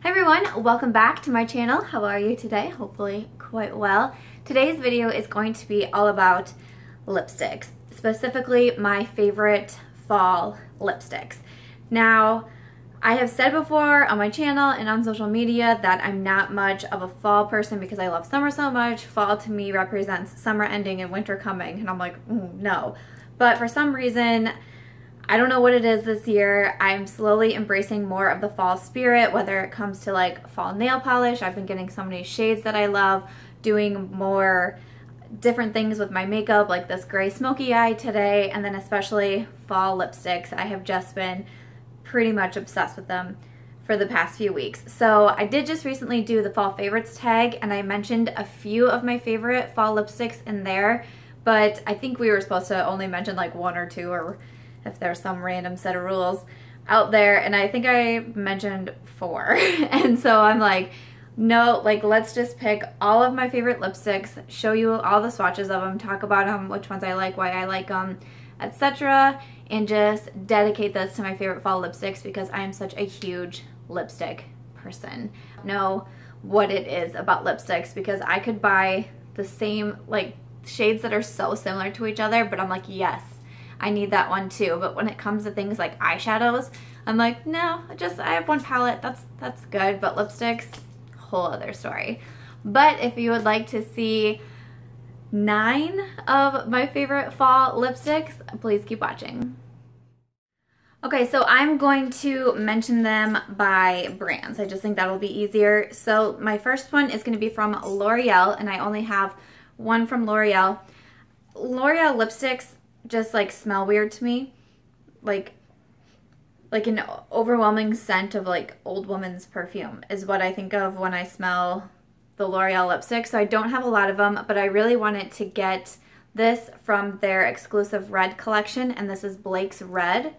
Hi everyone, welcome back to my channel. How are you today? Hopefully quite well. Today's video is going to be all about lipsticks, specifically my favorite fall lipsticks. Now, I have said before on my channel and on social media that I'm not much of a fall person because I love summer so much. Fall to me represents summer ending and winter coming, and I'm like, no. But for some reason, I don't know what it is this year. I'm slowly embracing more of the fall spirit, whether it comes to like fall nail polish. I've been getting so many shades that I love, doing more different things with my makeup, like this gray smoky eye today, and then especially fall lipsticks. I have just been pretty much obsessed with them for the past few weeks. So I did just recently do the fall favorites tag, and I mentioned a few of my favorite fall lipsticks in there, but I think we were supposed to only mention like one or two, or if there's some random set of rules out there, and I think I mentioned 4. And so I'm like, no, like let's just pick all of my favorite lipsticks, show you all the swatches of them, talk about them, which ones I like, why I like them, etc. And just dedicate this to my favorite fall lipsticks because I am such a huge lipstick person. Know what it is about lipsticks because I could buy the same like shades that are so similar to each other, but I'm like, yes, I need that one too. But when it comes to things like eyeshadows, I'm like, no, I have one palette, that's good. But lipsticks, whole other story. But if you would like to see 9 of my favorite fall lipsticks, please keep watching. Okay, so I'm going to mention them by brands. I just think that'll be easier. So my first one is going to be from L'Oreal, and I only have one from L'Oreal. L'Oreal lipsticks just like smell weird to me, like an overwhelming scent of like old woman's perfume is what I think of when I smell the L'Oreal lipstick. So I don't have a lot of them, but I really wanted to get this from their exclusive red collection, and this is Blake's Red.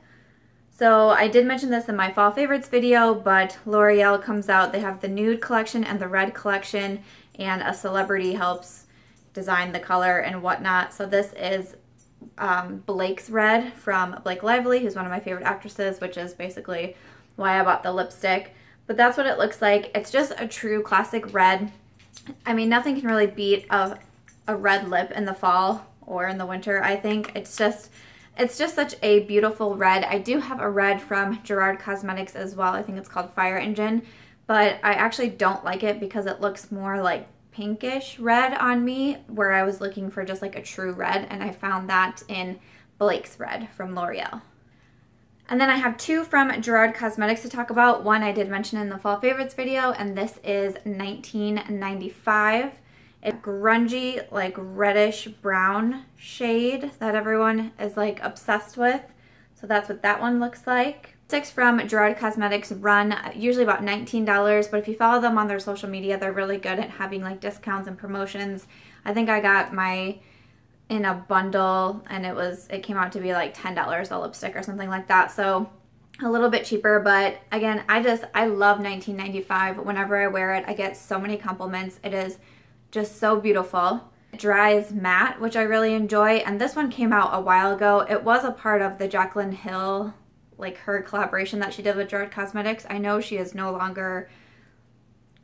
So I did mention this in my fall favorites video, but L'Oreal comes out, they have the nude collection and the red collection, and a celebrity helps design the color and whatnot. So this is Blake's Red from Blake Lively, who's one of my favorite actresses, which is basically why I bought the lipstick. But that's what it looks like. It's just a true classic red. I mean, nothing can really beat a red lip in the fall or in the winter, I think. It's just such a beautiful red. I do have a red from Gerard Cosmetics as well. I think it's called Fire Engine, but I actually don't like it because it looks more like pinkish red on me, where I was looking for just like a true red, and I found that in Blake's Red from L'Oreal. And then I have 2 from Gerard Cosmetics to talk about. One I did mention in the fall favorites video, and this is 1995. It's a grungy, like reddish brown shade that everyone is like obsessed with. So that's what that one looks like. 6 from Gerard Cosmetics run usually about $19, but if you follow them on their social media, they're really good at having like discounts and promotions. I think I got my in a bundle, and it came out to be like $10 a lipstick or something like that. So a little bit cheaper, but again, I love 1995. Whenever I wear it, I get so many compliments. It is just so beautiful. It dries matte, which I really enjoy, and this one came out a while ago. It was a part of the Jaclyn Hill, like her collaboration that she did with Gerard Cosmetics. I know she is no longer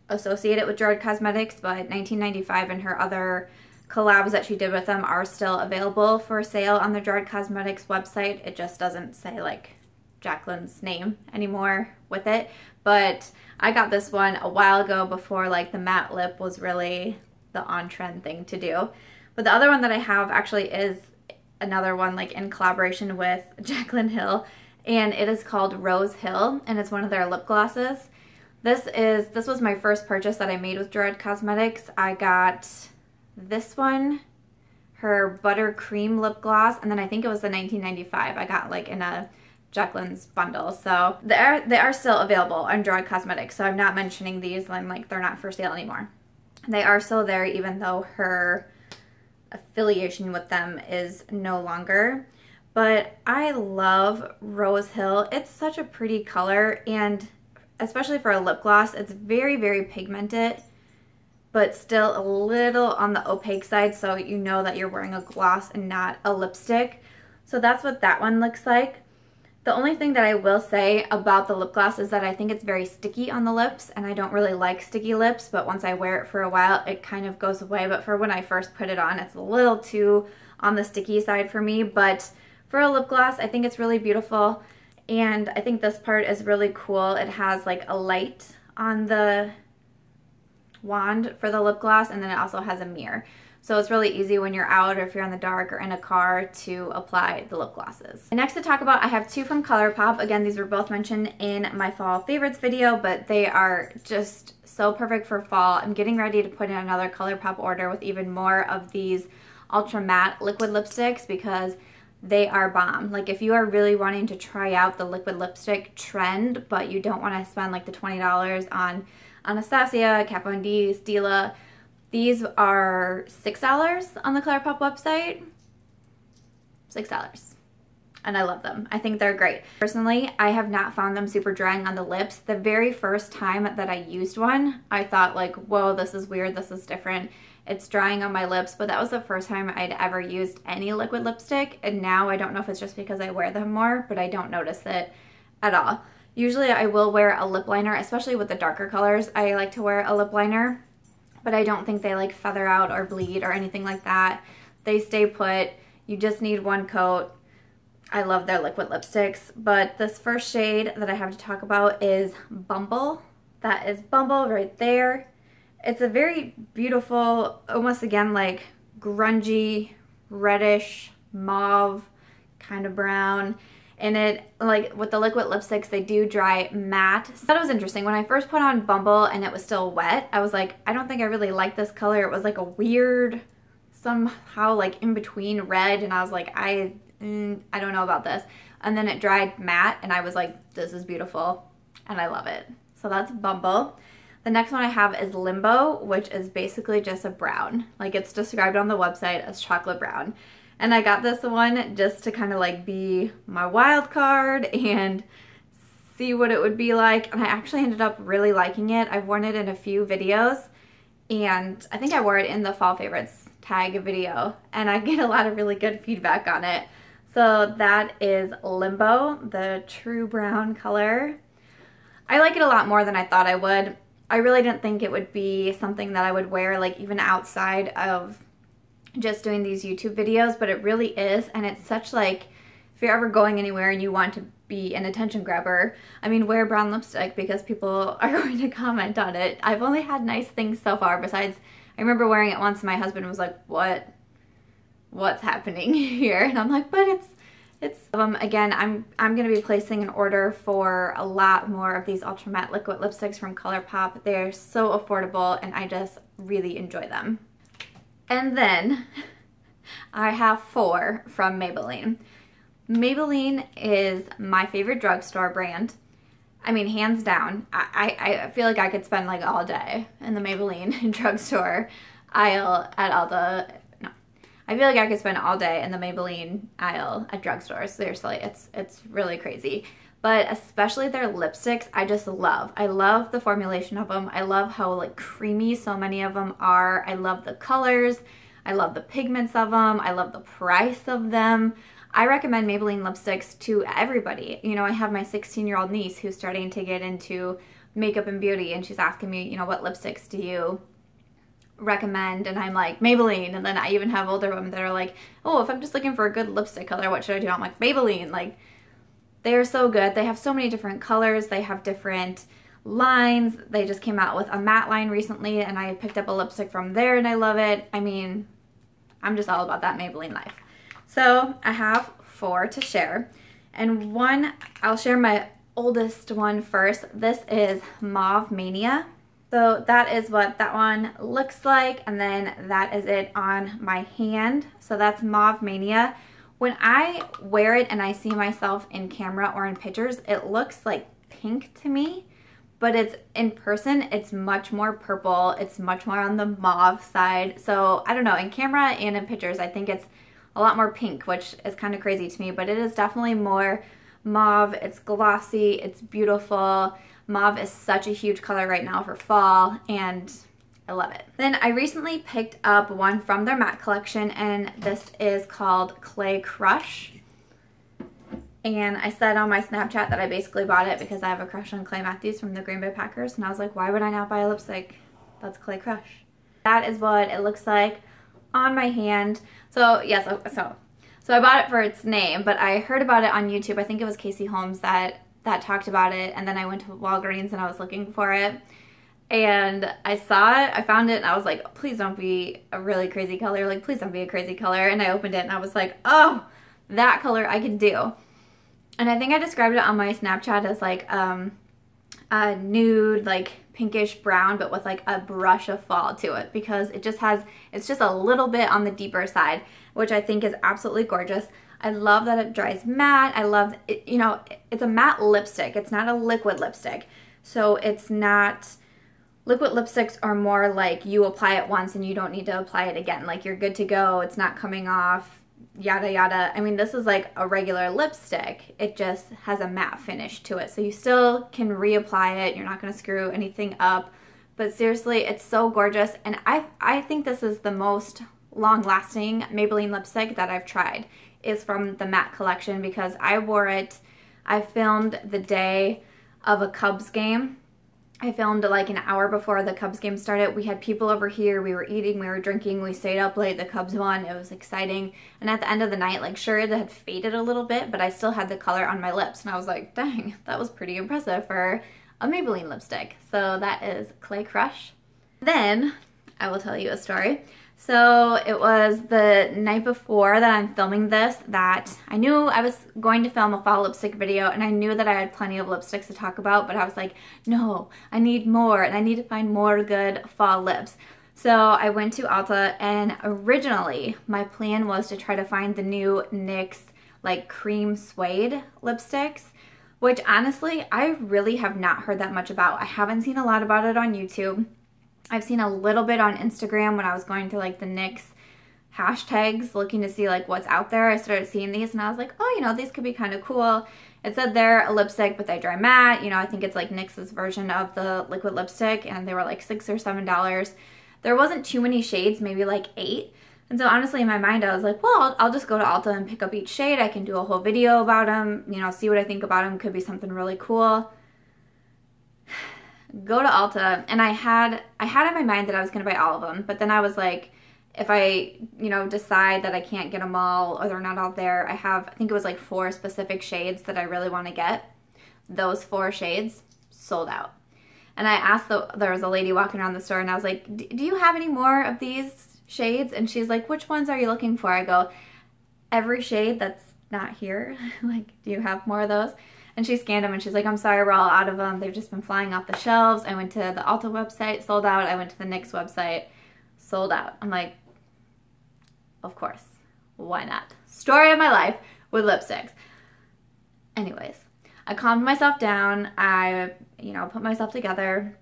associated with Gerard Cosmetics, but 1995 and her other collabs that she did with them are still available for sale on the Gerard Cosmetics website. It just doesn't say like Jaclyn's name anymore with it, but I got this one a while ago before like the matte lip was really the on-trend thing to do. But the other one that I have actually is another one like in collaboration with Jaclyn Hill, and it is called Rose Hill, and it's one of their lip glosses. This was my first purchase that I made with Gerard Cosmetics. I got this one, her buttercream lip gloss, and then I think it was the 1995 I got like in a Jaclyn's bundle. So they are still available on Gerard Cosmetics, so I'm not mentioning these I'm like they're not for sale anymore. They are still there even though her affiliation with them is no longer. But I love Rose Hill. It's such a pretty color, and especially for a lip gloss, it's very, very pigmented, but still a little on the opaque side, so you know that you're wearing a gloss and not a lipstick. So that's what that one looks like. The only thing that I will say about the lip gloss is that I think it's very sticky on the lips, and I don't really like sticky lips, but once I wear it for a while, it kind of goes away. But for when I first put it on, it's a little too on the sticky side for me. But for a lip gloss, I think it's really beautiful, and I think this part is really cool. It has like a light on the wand for the lip gloss, and then it also has a mirror. So it's really easy when you're out or if you're in the dark or in a car to apply the lip glosses. And next to talk about, I have two from ColourPop. Again, these were both mentioned in my fall favorites video, but they are just so perfect for fall. I'm getting ready to put in another ColourPop order with even more of these ultra matte liquid lipsticks because they are bomb. Like if you are really wanting to try out the liquid lipstick trend, but you don't want to spend like the $20 on Anastasia, Kat Von D, Stila, these are $6 on the ColourPop website. $6. And I love them. I think they're great. Personally, I have not found them super drying on the lips. The very first time that I used one, I thought like, whoa, this is weird, this is different. It's drying on my lips, but that was the first time I'd ever used any liquid lipstick, and now I don't know if it's just because I wear them more, but I don't notice it at all. Usually I will wear a lip liner, especially with the darker colors. I like to wear a lip liner, but I don't think they like feather out or bleed or anything like that. They stay put. You just need one coat. I love their liquid lipsticks, but this first shade that I have to talk about is Bumble. That is Bumble right there. It's a very beautiful, almost again like grungy, reddish, mauve, kind of brown. And it, like with the liquid lipsticks, they do dry matte. So that was interesting. When I first put on Bumble and it was still wet, I was like, I don't think I really like this color. It was like a weird, somehow like in between red, and I was like, I don't know about this. And then it dried matte, and I was like, this is beautiful, and I love it. So that's Bumble. The next one I have is Limbo, which is basically just a brown. Like it's described on the website as chocolate brown. And I got this one just to kind of like be my wild card and see what it would be like. And I actually ended up really liking it. I've worn it in a few videos, and I think I wore it in the fall favorites tag video, and I get a lot of really good feedback on it. So that is Limbo, the true brown color. I like it a lot more than I thought I would. I really didn't think it would be something that I would wear like even outside of just doing these YouTube videos, but it really is. And it's such like, if you're ever going anywhere and you want to be an attention grabber, I mean, wear brown lipstick because people are going to comment on it. I've only had nice things so far, besides I remember wearing it once and my husband was like, what's happening here? And I'm like, but it's again, I'm going to be placing an order for a lot more of these ultra matte liquid lipsticks from ColourPop. They're so affordable, and I just really enjoy them. And then I have 4 from Maybelline. Maybelline is my favorite drugstore brand. I mean, hands down. I feel like I could spend like all day in the Maybelline drugstore aisle at Ulta. I feel like I could spend all day in the Maybelline aisle at drugstores. Seriously, it's really crazy. But especially their lipsticks, I just love. I love the formulation of them. I love how like creamy so many of them are. I love the colors. I love the pigments of them. I love the price of them. I recommend Maybelline lipsticks to everybody. You know, I have my 16-year-old niece who's starting to get into makeup and beauty, and she's asking me, you know, what lipsticks do you recommend? And I'm like, Maybelline. And then I even have older women that are like, oh, if I'm just looking for a good lipstick color, what should I do? I'm like, Maybelline. Like, they are so good. They have so many different colors. They have different lines. They just came out with a matte line recently, and I picked up a lipstick from there and I love it. I mean, I'm just all about that Maybelline life. So I have 4 to share, and one, I'll share my oldest one first. This is Mauve Mania. So that is what that one looks like, and then that is it on my hand. So that's Mauve Mania. When I wear it and I see myself in camera or in pictures, it looks like pink to me, but it's in person, it's much more purple. It's much more on the mauve side. So I don't know, in camera and in pictures, I think it's a lot more pink, which is kind of crazy to me, but it is definitely more mauve. It's glossy, it's beautiful. Mauve is such a huge color right now for fall, and I love it. Then I recently picked up one from their matte collection, and this is called Clay Crush. And I said on my Snapchat that I basically bought it because I have a crush on Clay Matthews from the Green Bay Packers. And I was like, why would I not buy a lipstick that's Clay Crush? That is what it looks like on my hand. So yes, so I bought it for its name, but I heard about it on YouTube. I think it was Casey Holmes that talked about it. And then I went to Walgreens and I was looking for it. And I saw it, I found it, and I was like, please don't be a really crazy color. Like, please don't be a crazy color. And I opened it and I was like, oh, that color I can do. And I think I described it on my Snapchat as like a nude, like pinkish brown, but with like a brush of fall to it, because it's just a little bit on the deeper side, which I think is absolutely gorgeous. I love that it dries matte. I love it, you know, it's a matte lipstick. It's not a liquid lipstick. So it's not, liquid lipsticks are more like you apply it once and you don't need to apply it again. Like you're good to go. It's not coming off, yada yada. I mean, this is like a regular lipstick. It just has a matte finish to it. So you still can reapply it. You're not going to screw anything up. But seriously, it's so gorgeous. And I think this is the most long-lasting Maybelline lipstick that I've tried, is from the matte collection, because I wore it, I filmed the day of a Cubs game. I filmed like an hour before the Cubs game started. We had people over here, we were eating, we were drinking, we stayed up late, the Cubs won, it was exciting. And at the end of the night, like sure, it had faded a little bit, but I still had the color on my lips. And I was like, dang, that was pretty impressive for a Maybelline lipstick. So that is Clay Crush. Then, I will tell you a story. So it was the night before that I'm filming this that I knew I was going to film a fall lipstick video, and I knew that I had plenty of lipsticks to talk about, but I was like, no, I need more, and I need to find more good fall lips. So I went to Ulta, and originally my plan was to try to find the new NYX like cream suede lipsticks, which honestly I really have not heard that much about. I haven't seen a lot about it on YouTube. I've seen a little bit on Instagram when I was going through like the NYX hashtags looking to see like what's out there. I started seeing these and I was like, oh, you know, these could be kind of cool. It said they're a lipstick, but they dry matte. You know, I think it's like NYX's version of the liquid lipstick, and they were like $6 or $7. There wasn't too many shades, maybe like 8. And so honestly in my mind I was like, well, I'll just go to Ulta and pick up each shade. I can do a whole video about them, you know, see what I think about them. Could be something really cool. Go to Ulta, and I had in my mind that I was going to buy all of them, but then I was like, if I, you know, decide that I can't get them all or they're not out there, I think it was like 4 specific shades that I really want to get. Those 4 shades sold out. And I asked, there was a lady walking around the store, and I was like, do you have any more of these shades? And she's like, which ones are you looking for? I go, every shade that's not here. Like, do you have more of those? And she scanned them and she's like, I'm sorry, we're all out of them. They've just been flying off the shelves. I went to the Ulta website, sold out. I went to the NYX website, sold out. I'm like, of course, why not? Story of my life with lipsticks. Anyways, I calmed myself down. I, you know, put myself together.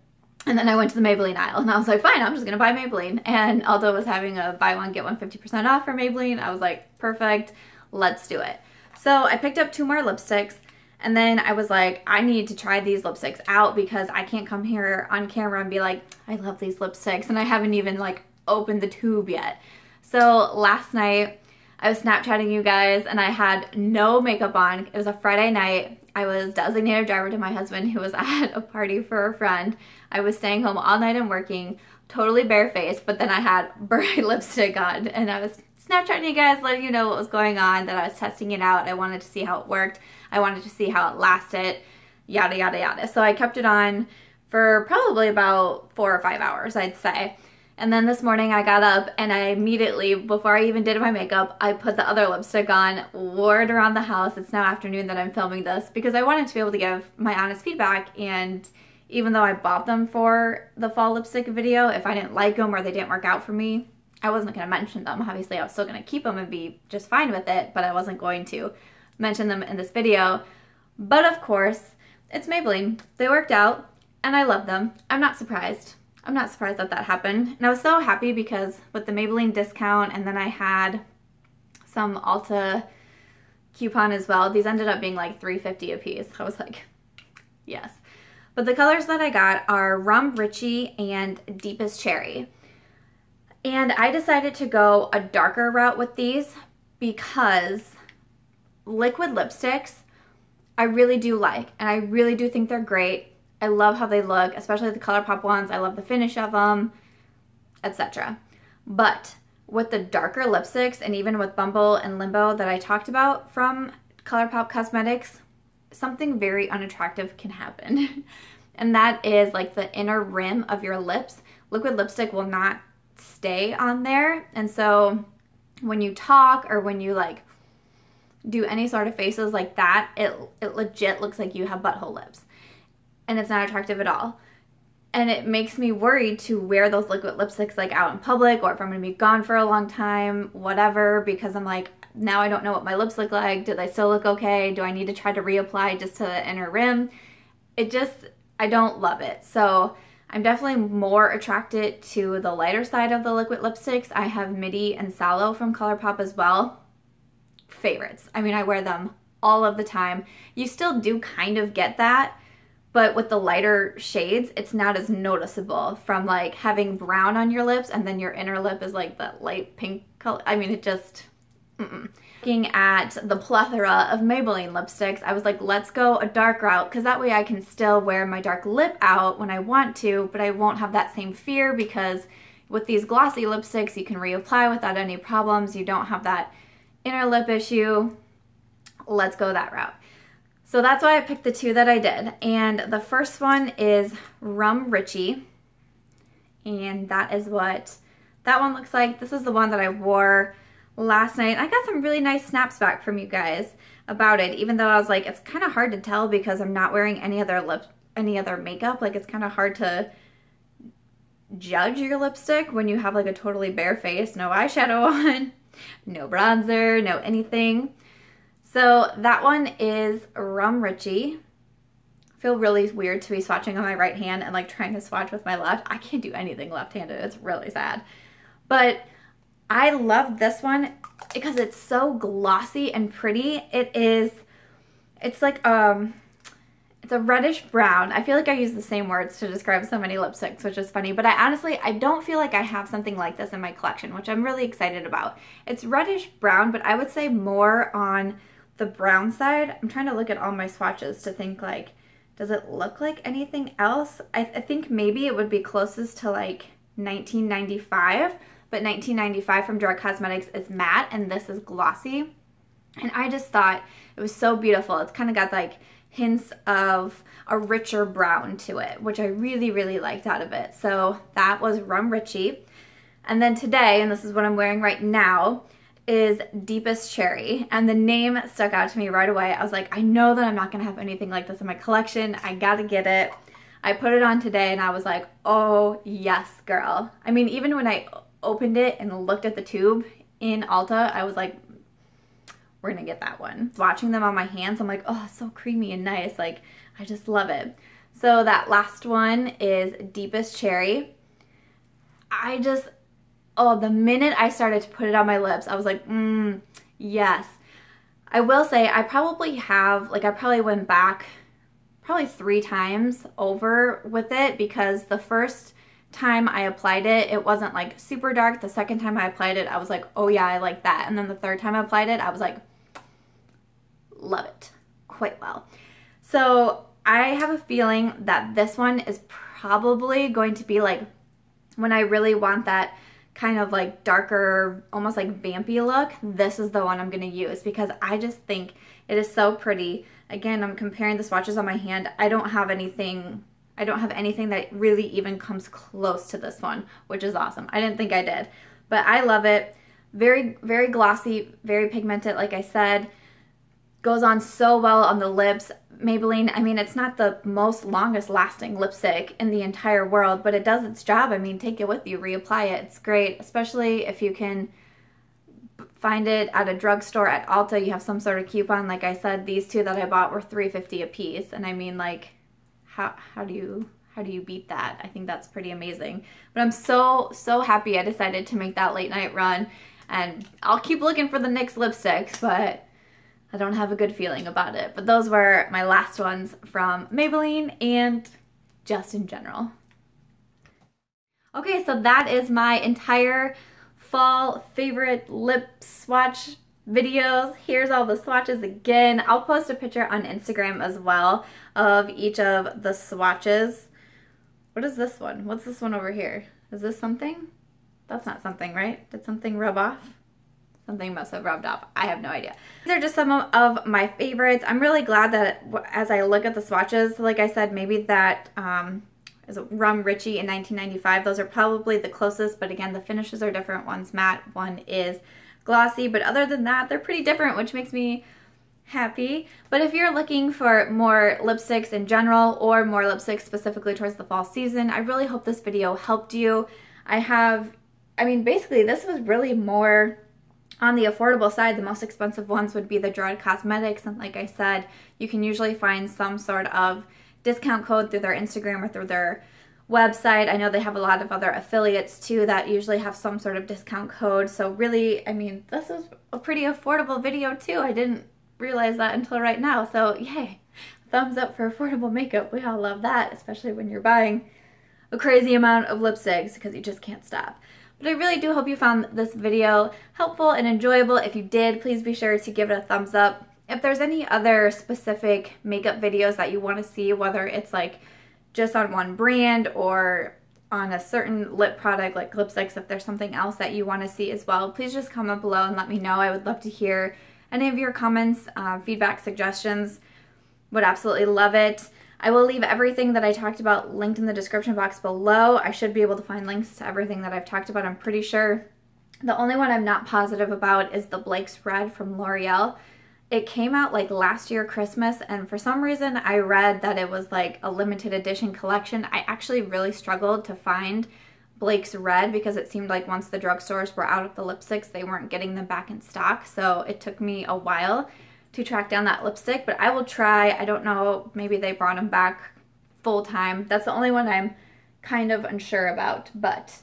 And then I went to the Maybelline aisle and I was like, fine, I'm just going to buy Maybelline. And Ulta was having a buy one, get one 50% off for Maybelline. I was like, perfect, let's do it. So I picked up 2 more lipsticks. And then I was like, I need to try these lipsticks out because I can't come here on camera and be like, I love these lipsticks, and I haven't even like opened the tube yet. So last night I was Snapchatting you guys and I had no makeup on. It was a Friday night. I was designated driver to my husband who was at a party for a friend. I was staying home all night and working, totally barefaced, but then I had bright lipstick on, and I was Snapchatting you guys, letting you know what was going on, that I was testing it out. I wanted to see how it worked. I wanted to see how it lasted, yada, yada, yada. So I kept it on for probably about 4 or 5 hours, I'd say. And then this morning I got up and I immediately, before I even did my makeup, I put the other lipstick on, wore it around the house. It's now afternoon that I'm filming this because I wanted to be able to give my honest feedback. And even though I bought them for the fall lipstick video, if I didn't like them or they didn't work out for me, I wasn't going to mention them. Obviously, I was still going to keep them and be just fine with it, but I wasn't going to mention them in this video. But of course, it's Maybelline. They worked out, and I love them. I'm not surprised. I'm not surprised that that happened. And I was so happy because with the Maybelline discount, and then I had some Ulta coupon as well. These ended up being like $3.50 a piece. I was like, yes. But the colors that I got are Rum Richie and Deepest Cherry. And I decided to go a darker route with these because liquid lipsticks I really do like, and I really do think they're great. I love how they look, especially the ColourPop ones. I love the finish of them, etc. But with the darker lipsticks, and even with Bumble and Limbo that I talked about from ColourPop Cosmetics, something very unattractive can happen. And that is like the inner rim of your lips. Liquid lipstick will not stay on there. And so when you talk or when you like do any sort of faces like that, it legit looks like you have butthole lips. And it's not attractive at all. And it makes me worried to wear those liquid lipsticks like out in public, or if I'm gonna be gone for a long time, whatever, because I'm like, now I don't know what my lips look like. Do they still look okay? Do I need to try to reapply just to the inner rim? I don't love it. So I'm definitely more attracted to the lighter side of the liquid lipsticks. I have Midi and Sallow from ColourPop as well. Favorites. I mean, I wear them all of the time. You still do kind of get that, but with the lighter shades, it's not as noticeable from like having brown on your lips and then your inner lip is like that light pink color. I mean, it just, Looking at the plethora of Maybelline lipsticks, I was like, let's go a dark route, because that way I can still wear my dark lip out when I want to, but I won't have that same fear, because with these glossy lipsticks, you can reapply without any problems. You don't have that inner lip issue. Let's go that route. So that's why I picked the two that I did. And the first one is Rum Richie. And that is what that one looks like. This is the one that I wore last night. I got some really nice snaps back from you guys about it, even though I was like, it's kind of hard to tell because I'm not wearing any other makeup. Like, it's kind of hard to judge your lipstick when you have like a totally bare face, no eyeshadow on, no bronzer, no anything. So that one is Rum Richie. I feel really weird to be swatching on my right hand and like trying to swatch with my left. I can't do anything left-handed. It's really sad. But I love this one because it's so glossy and pretty. It's like it's a reddish brown. I feel like I use the same words to describe so many lipsticks, which is funny, but I don't feel like I have something like this in my collection, which I'm really excited about. It's reddish brown, but I would say more on the brown side. I'm trying to look at all my swatches to think like, does it look like anything else? I think maybe it would be closest to like 1995, but 1995 from Gerard Cosmetics is matte and this is glossy. And I just thought it was so beautiful. It's kind of got like hints of a richer brown to it, which I really, really liked out of it. So that was Rum Richie. And then today, and this is what I'm wearing right now, is Deepest Cherry. And the name stuck out to me right away. I was like, I know that I'm not gonna have anything like this in my collection. I gotta get it. I put it on today and I was like, oh yes, girl. I mean, even when I opened it and looked at the tube in Ulta, I was like, we're gonna get that one. Watching them on my hands, I'm like, oh, it's so creamy and nice. Like, I just love it. So that last one is Deepest Cherry. The minute I started to put it on my lips, I was like, yes. I will say I probably went back probably 3 times over with it, because the first time I applied it, it wasn't like super dark. The second time I applied it, I was like, oh yeah, I like that. And then the third time I applied it, I was like, love it quite well. So I have a feeling that this one is probably going to be like when I really want that kind of like darker, almost like vampy look. This is the one I'm going to use because I just think it is so pretty. Again, I'm comparing the swatches on my hand. I don't have anything that really even comes close to this one, which is awesome. I didn't think I did, but I love it. Very, very glossy, very pigmented, like I said. Goes on so well on the lips. Maybelline, I mean, it's not the most longest lasting lipstick in the entire world, but it does its job. I mean, take it with you, reapply it. It's great, especially if you can find it at a drugstore at Ulta. You have some sort of coupon. Like I said, these two that I bought were $3.50 a piece, and I mean, like, how do you beat that? I think that's pretty amazing. But I'm so happy I decided to make that late night run, and I'll keep looking for the NYX lipsticks, but I don't have a good feeling about it. But those were my last ones from Maybelline and just in general. Okay, so that is my entire fall favorite lip swatch videos. Here's all the swatches again. I'll post a picture on Instagram as well of each of the swatches. What is this one? What's this one over here? Is this something? That's not something, right? Did something rub off? Something must have rubbed off. I have no idea. These are just some of my favorites. I'm really glad that as I look at the swatches, like I said, maybe that is Rum Richie in 1995. Those are probably the closest, but again, the finishes are different. One's matte, one is glossy, but other than that, they're pretty different, which makes me happy. But if you're looking for more lipsticks in general or more lipsticks specifically towards the fall season, I really hope this video helped you. Basically, this was really more on the affordable side. The most expensive ones would be the Gerard Cosmetics, and like I said, you can usually find some sort of discount code through their Instagram or through their website. I know they have a lot of other affiliates too that usually have some sort of discount code. So really, this is a pretty affordable video too. I didn't realize that until right now. So yay, thumbs up for affordable makeup. We all love that, especially when you're buying a crazy amount of lipsticks because you just can't stop. But I really do hope you found this video helpful and enjoyable. If you did, please be sure to give it a thumbs up. If there's any other specific makeup videos that you want to see, whether it's like just on one brand or on a certain lip product like lipsticks, if there's something else that you want to see as well, please just comment below and let me know. I would love to hear any of your comments, feedback, suggestions. Would absolutely love it. I will leave everything that I talked about linked in the description box below. I should be able to find links to everything that I've talked about, I'm pretty sure. The only one I'm not positive about is the Blake's Red from L'Oreal. It came out like last year Christmas, and for some reason I read that it was like a limited edition collection. I actually really struggled to find Blake's Red because it seemed like once the drugstores were out of the lipsticks, they weren't getting them back in stock. So it took me a while to track down that lipstick, but I will try. I don't know, maybe they brought them back full time. That's the only one I'm kind of unsure about, but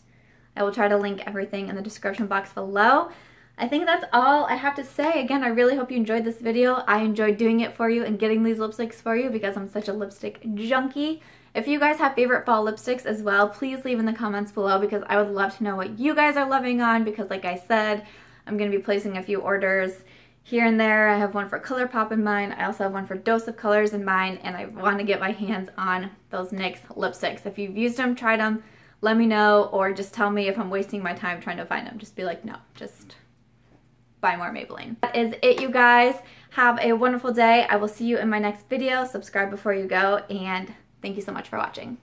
I will try to link everything in the description box below. I think that's all I have to say. Again, I really hope you enjoyed this video. I enjoyed doing it for you and getting these lipsticks for you because I'm such a lipstick junkie. If you guys have favorite fall lipsticks as well, please leave in the comments below because I would love to know what you guys are loving on, because like I said, I'm going to be placing a few orders here and there. I have one for ColourPop in mind. I also have one for Dose of Colors in mind, and I want to get my hands on those NYX lipsticks. If you've used them, tried them, let me know, or just tell me if I'm wasting my time trying to find them. Just be like, no, just buy more Maybelline. That is it, you guys. Have a wonderful day. I will see you in my next video. Subscribe before you go, and thank you so much for watching.